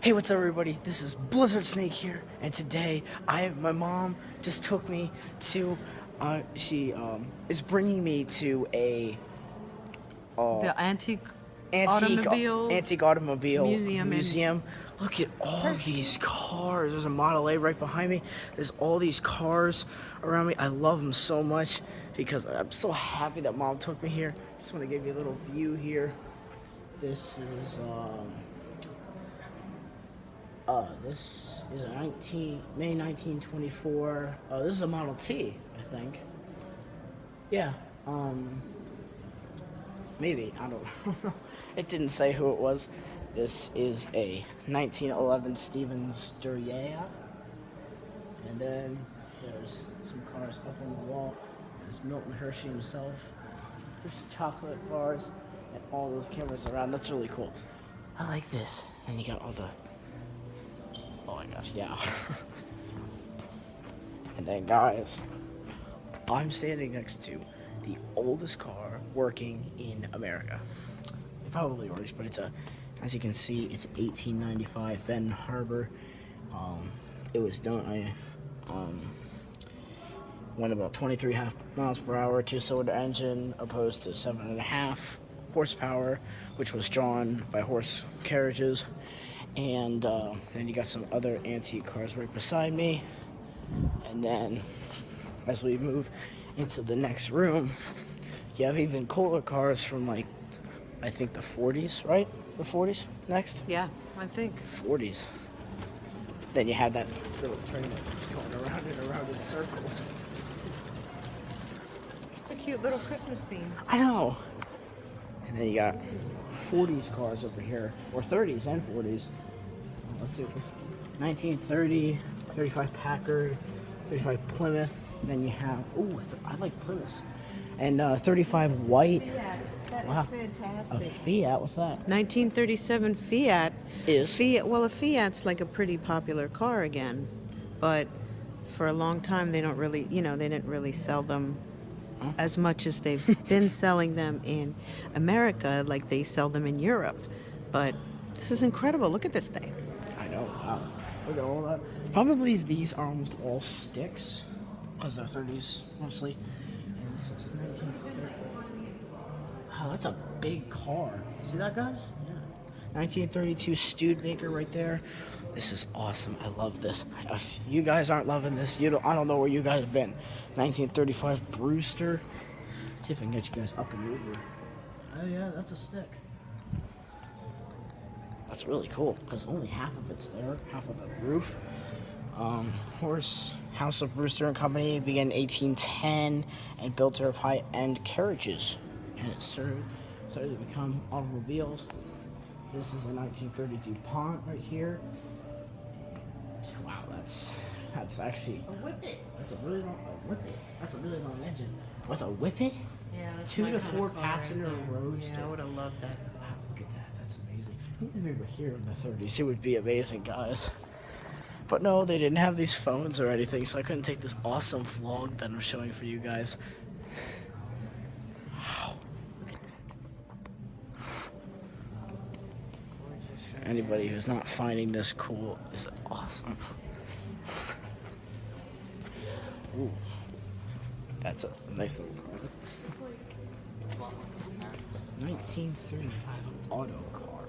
Hey, what's up, everybody? This is Blizzard Snake here, and today my mom just took me to, she is bringing me to a The antique antique automobile antique automobile museum. museum. Look at all these cars. There's a Model A right behind me. There's all these cars around me. I love them so much because I'm so happy that mom took me here. Just want to give you a little view here. This is this is a May 1924. This is a Model T, I think. Yeah. Maybe, I don't know. It didn't say who it was. This is a 1911 Stevens Duryea. And then there's some cars up on the wall. There's Milton Hershey himself. There's chocolate bars and all those cameras around. That's really cool. I like this. And you got all the... Oh my gosh, yeah. And then, guys, I'm standing next to the oldest car working in America. It probably works, but it's as you can see, it's 1895 Benton Harbor. It was done. Went about 23 miles per hour, two-cylinder engine, opposed to 7.5 horsepower, which was drawn by horse carriages. And then you got some other antique cars right beside me. And then as we move into the next room, you have even cooler cars from, like, I think the 40s, right? The 40s next? Yeah, I think. 40s. Then you have that little train that's going around and around in circles. It's a cute little Christmas theme. I know. And then you got 40s cars over here, or 30s and 40s. Let's see, 1930, 35 Packard, 35 Plymouth. Then you have, I like Plymouth. And 35 White. That Wow. is fantastic. A Fiat, what's that? 1937 Fiat. Is? Fiat. Well, a Fiat's like a pretty popular car again, but for a long time they don't really, they didn't really sell them as much as they've been selling them in America, like they sell them in Europe. But this is incredible. Look at this thing. I know, wow. Look at all that. Probably these are almost all sticks, because they're 30s mostly. And this is 1930. Wow, that's a big car. See that, guys? Yeah. 1932 Studebaker right there. This is awesome. I love this. If you guys aren't loving this, I don't know where you guys have been. 1935 Brewster. See if I can get you guys up and over. Oh yeah, that's a stick. That's really cool, because only half of it's there, half of the roof. House of Brewster and Company began in 1810 and built of high-end carriages. And it started to become automobiles. This is a 1932 Pont right here. Wow, that's actually a whippet. That's a really long whippet. That's a really long engine. What's a whippet? Yeah, that's 2 to 4 passenger roadster. Yeah, I would have loved that. Wow, look at that. That's amazing. I think they were here in the 30s. It would be amazing, guys. But no, they didn't have these phones or anything, so I couldn't take this awesome vlog that I'm showing for you guys. Wow. Look at that. For anybody who's not finding this cool, is awesome. Ooh. That's a nice little car. 1935 auto car.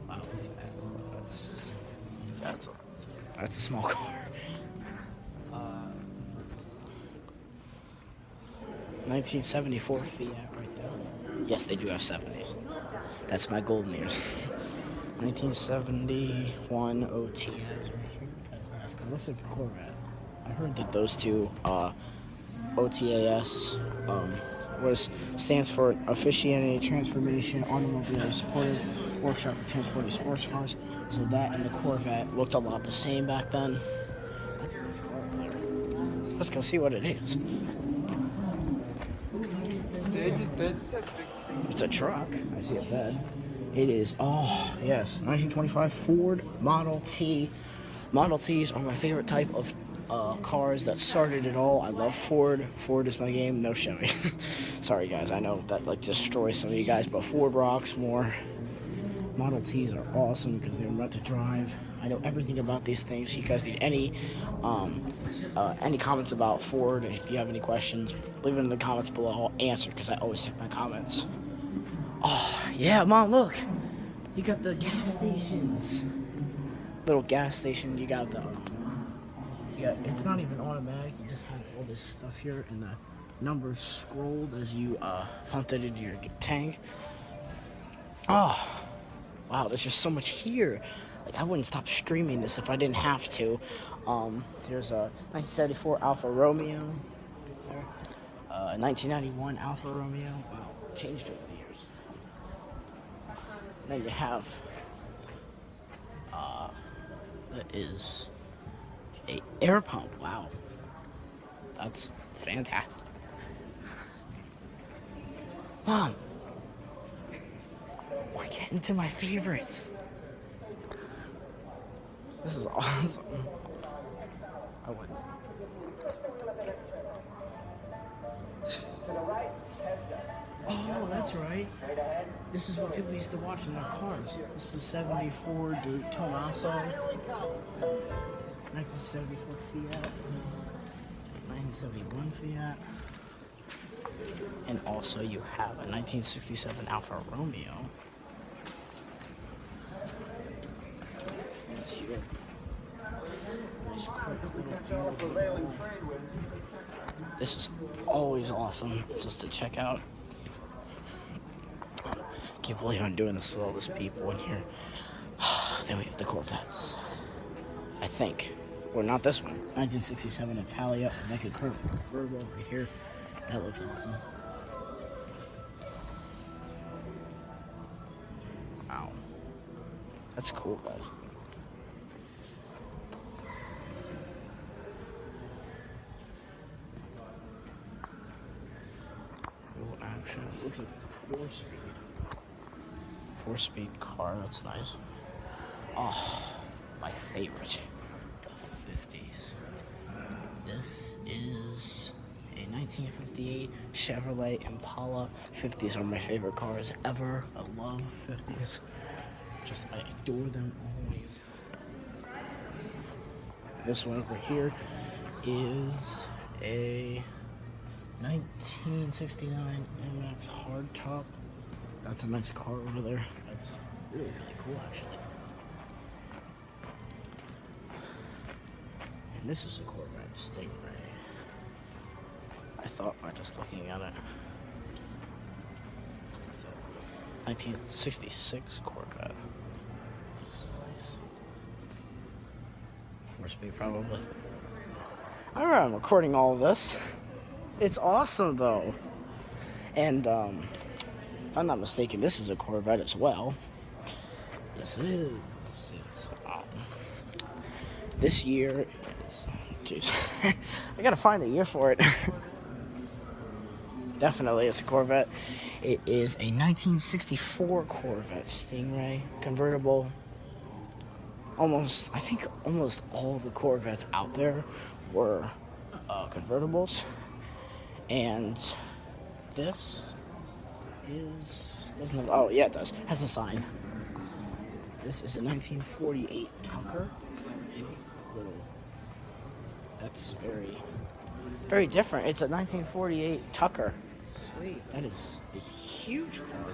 Wow, look at that. That's a small car. 1974 Fiat right there. Yes, they do have 70s. That's my golden years. 1971 OTAs right here. That's nice. It looks like a Corvette. I heard that those two OTAS stands for Officiating Transformation Automobile Supportive Workshop for Transporting Sports Cars. So that and the Corvette looked a lot the same back then. That's a nice car. Let's go see what it is. It's a truck. I see a bed. It is, yes, 1925 Ford Model T. Model Ts are my favorite type of cars that started it all. I love Ford. Ford is my game, no Chevy. Sorry guys, I know that destroys some of you guys, but Ford rocks more. Model Ts are awesome because they're meant to drive. I know everything about these things. You guys need any comments about Ford? If you have any questions, leave them in the comments below. I'll answer because I always check my comments. Oh yeah, Mom, look, you got the gas stations. Little gas station. You got the. It's not even automatic. You just have all this stuff here, and the numbers scrolled as you pumped it into your tank. Oh, wow! There's just so much here. Like I wouldn't stop streaming this if I didn't have to. There's a 1974 Alfa Romeo. There. 1991 Alfa Romeo. Wow, changed over the years. Then you have. That is a air pump. Wow, that's fantastic. Mom, we're getting to my favorites. This is awesome. I went. Oh, that's right. This is what people used to watch in their cars. This is a 74 Tomaso, 1974 Fiat, 1971 Fiat, and also you have a 1967 Alfa Romeo. It's here. Nice quick little view. This is always awesome just to check out. Can't believe I'm doing this with all these people in here. Then we have the Corvettes. I think. Or not this one. 1967 Italia. Naked convertible right here. That looks awesome. Wow. That's cool, guys. Cool action. It looks like it's a 4-speed. 4-speed car, that's nice. Oh, my favorite. The 50s. This is a 1958 Chevrolet Impala. 50s are my favorite cars ever. I love 50s. I adore them always. This one over here is a 1969 MX hardtop. That's a nice car over there. That's really, really cool, actually. And this is a Corvette Stingray. I thought by just looking at it. 1966 Corvette. Nice. 4-speed, probably. I remember I'm recording all of this. It's awesome, though. And, if I'm not mistaken, this is a Corvette as well. Yes, it is. It's, this year is... Jeez. I gotta find the year for it. Definitely, it's a Corvette. It is a 1964 Corvette Stingray convertible. I think almost all the Corvettes out there were convertibles. And this doesn't have, oh yeah, it does. Has a sign. This is a 1948 Tucker. That's very, very different. It's a 1948 Tucker. Sweet. That is a huge car.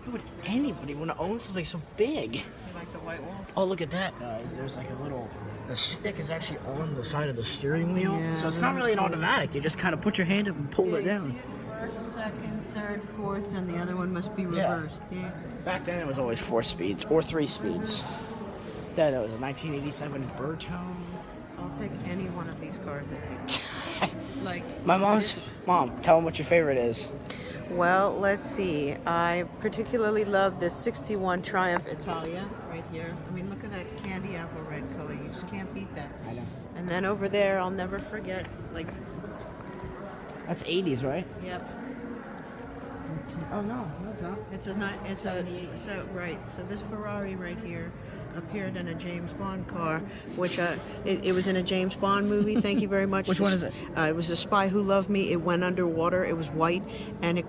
Why would anybody want to own something so big? You like the white walls? Oh, look at that, guys. There's like a little... The stick is actually on the side of the steering wheel. Yeah, so it's not really an automatic. You just kind of put your hand up and pull it down. First, second, third, fourth, and the other one must be reversed. Yeah. Back then it was always 4 speeds or 3 speeds. Then it was a 1987 Bertone. I'll take any one of these cars. Like My mom, tell them what your favorite is. Well, let's see. I particularly love this 61 Triumph Italia right here. I mean, look at that candy apple red color. You just can't beat that. I know. And then over there, I'll never forget, like... That's 80s, right? Yep. Oh, no, that's not. So this Ferrari right here, appeared in a James Bond car, which it was in a James Bond movie. Thank you very much. Which one is it? It was The Spy Who Loved Me. It went underwater. It was white, and it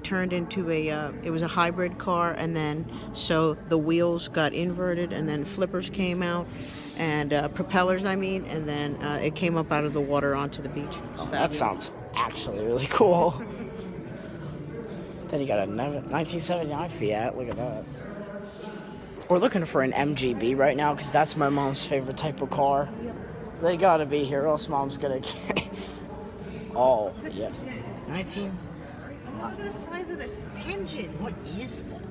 turned into it was a hybrid car, and then so the wheels got inverted, and then flippers came out, and propellers, I mean, and then it came up out of the water onto the beach. That sounds actually really cool. Then you got a 1979 Fiat. Look at that. We're looking for an MGB right now because that's my mom's favorite type of car. They gotta be here, or else mom's gonna get. Oh, yes. 19. Look at the size of this engine. What is that?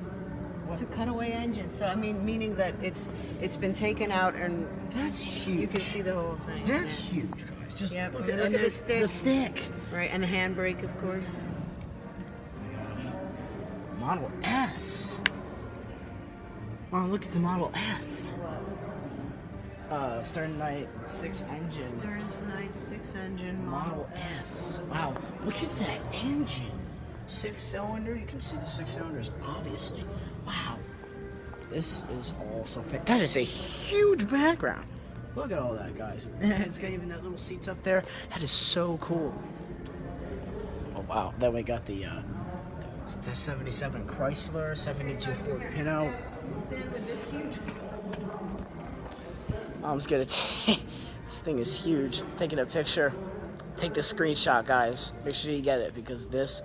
It's a cutaway engine. So I mean, meaning that it's been taken out and That's huge. you can see the whole thing. That's yeah. huge, guys. Just Yep. look Look at at the stick. The stick. Right, and the handbrake, of course. Model S. Mom, look at the Model S. Stern Knight 6 engine. Stearns Knight 6 engine Model S. Wow, look at that engine. 6-cylinder. You can see the 6 cylinders, obviously. Wow. This is also fantastic. That is a huge background. Look at all that, guys. It's got even that little seats up there. That is so cool. Oh, wow. Then we got the 77 Chrysler, 72 Ford Pinto. I'm just gonna take. This thing is huge. Taking a picture. Take this screenshot, guys. Make sure you get it because this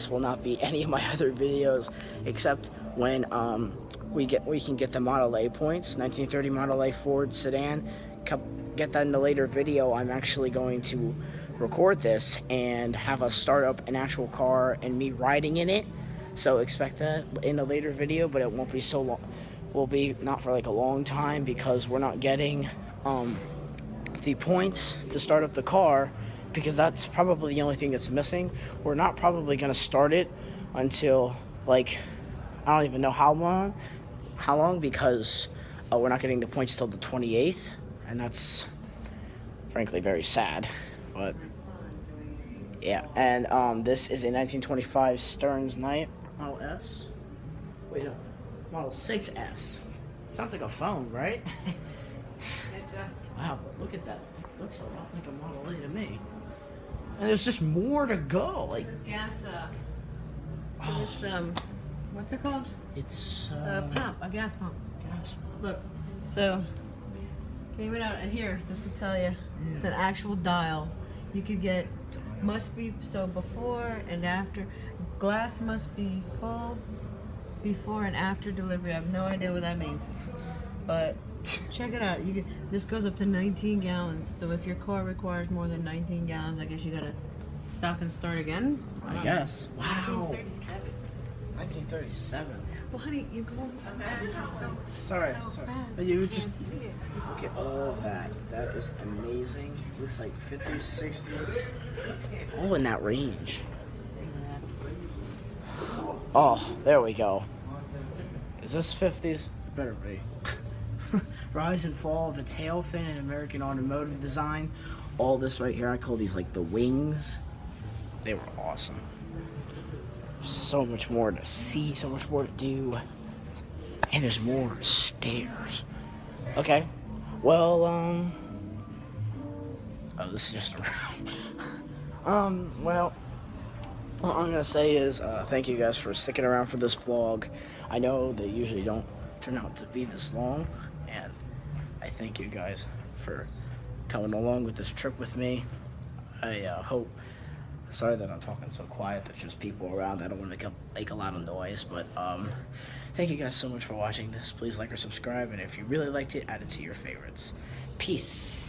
will not be any of my other videos except when we can get the Model A points. 1930 Model A Ford sedan. Get that in a later video. I'm actually going to record this and have us start up an actual car and me riding in it. So expect that in a later video, but it won't be so long. Will be not for like a long time because we're not getting the points to start up the car because that's probably the only thing that's missing. We're not probably going to start it until like I don't even know how long because we're not getting the points till the 28th, and that's frankly very sad. But yeah, and this is a 1925 Stearns Knight Model S. Wait, no, Model 6S. Sounds like a phone, right? Wow, but look at that. It looks a lot like a Model A to me. And there's just more to go. Like This gas, what's it called? it's Pump, a gas pump. gas. Look, so came it out, and here, this will tell you, it's an actual dial. You could get, must be, so before and after, glass must be full before and after delivery. I have no idea what that means, but check it out. This goes up to 19 gallons, so if your car requires more than 19 gallons, I guess you gotta stop and start again. I guess. Wow. 1937. 1937. Well, honey, you're going fast. This is Sorry. so fast. You You just can't see it. look at all that. That is amazing. Looks like 50s, 60s. All in that range. Oh, there we go. Is this 50s? Better be. Rise and fall of a tail fin in American automotive design. All this right here, I call these like the wings. They were awesome. So much more to see, so much more to do. And there's more stairs. Okay. Well, oh, this is just a room. Well, what I'm gonna say is, thank you guys for sticking around for this vlog. I know they usually don't turn out to be this long, and I thank you guys for coming along with this trip with me. I hope. Sorry that I'm talking so quiet. There's just people around. I don't want to make a lot of noise, but thank you guys so much for watching this. Please like or subscribe, and if you really liked it, add it to your favorites. Peace.